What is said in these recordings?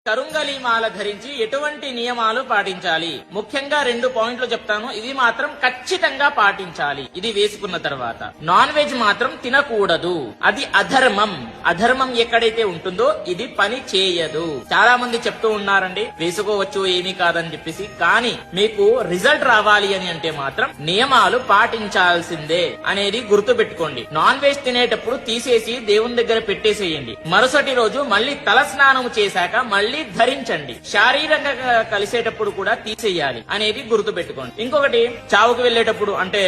కరుంగలి మాల ధరించి ఎటువంటి నియమాలు పాటించాలి? ముఖ్యంగా 2 పాయింట్లు చెప్తాను. ఇవి మాత్రం ఖచ్చితంగా పాటించాలి. ఇది వేసుకున్న తర్వాత నాన్ వెజ్ మాత్రం తినకూడదు. అది అధర్మం. అధర్మం ఎక్కడైతే ఉంటుందో ఇది పని చేయదు. చాలా మంది చెప్తూ ఉన్నారండి వేసుకోవచ్చు ఏమీ కాదని చెప్పేసి. కానీ మీకు రిజల్ట్ రావాలి అని అంటే మాత్రం నియమాలు పాటించాల్సిందే అనేది గుర్తు పెట్టుకోండి. నాన్ వెజ్ తినేటప్పుడు తీసేసి దేవుని దగ్గర పెట్టేసేయండి. మరుసటి రోజు మళ్ళీ తల స్నానం చేశాక మళ్ళీ ధరించండి. శారీరకంగా కలిసేటప్పుడు కూడా తీసేయాలి అనేది గుర్తు పెట్టుకోండి. ఇంకొకటి, చావుకు వెళ్లేటప్పుడు అంటే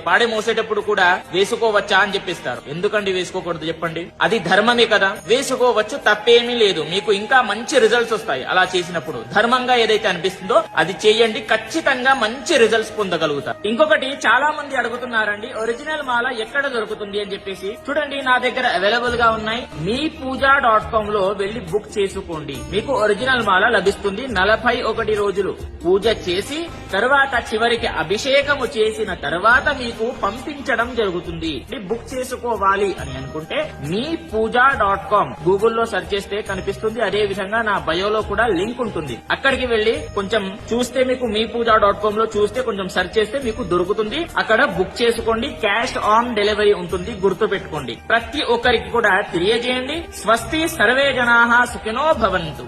పాడే మోసేటప్పుడు కూడా వేసుకోవచ్చా అని చెప్పిస్తారు. ఎందుకండి వేసుకోకూడదు చెప్పండి? అది ధర్మమే కదా. వేసుకోవచ్చు, తప్పేమీ లేదు. మీకు ఇంకా మంచి రిజల్ట్స్ వస్తాయి అలా చేసినప్పుడు. ధర్మంగా ఏదైతే అనిపిస్తుందో అది చేయండి, ఖచ్చితంగా మంచి రిజల్ట్స్ పొందగలుగుతారు. ఇంకొకటి, చాలా మంది అడుగుతున్నారండి ఒరిజినల్ మాల ఎక్కడ దొరుకుతుంది అని చెప్పేసి. చూడండి, నా దగ్గర అవైలబుల్ గా ఉన్నాయి. meepuja.com లో వెళ్లి బుక్ చేసుకోండి. మీకు ఒరిజినల్ మాల లభిస్తుంది. 41 రోజులు పూజ చేసి తర్వాత చివరికి అభిషేకము చేసిన తర్వాత మీకు పంపించడం జరుగుతుంది. బుక్ చేసుకోవాలి అని అనుకుంటే meepuja.com గూగుల్లో సెర్చ్ చేస్తే కనిపిస్తుంది. అదే విధంగా నా బయోలో కూడా లింక్ ఉంటుంది. అక్కడికి వెళ్లి కొంచెం చూస్తే మీకు meepuja.com లో చూస్తే కొంచెం సెర్చ్ చేస్తే మీకు దొరుకుతుంది. అక్కడ బుక్ చేసుకోండి. క్యాష్ ఆన్ డెలివరీ ఉంటుంది. గుర్తు పెట్టుకోండి. ప్రతి ఒక్కరికి కూడా తెలియజేయండి. స్వస్తి, సర్వే జనాః సుఖినో భవంతు.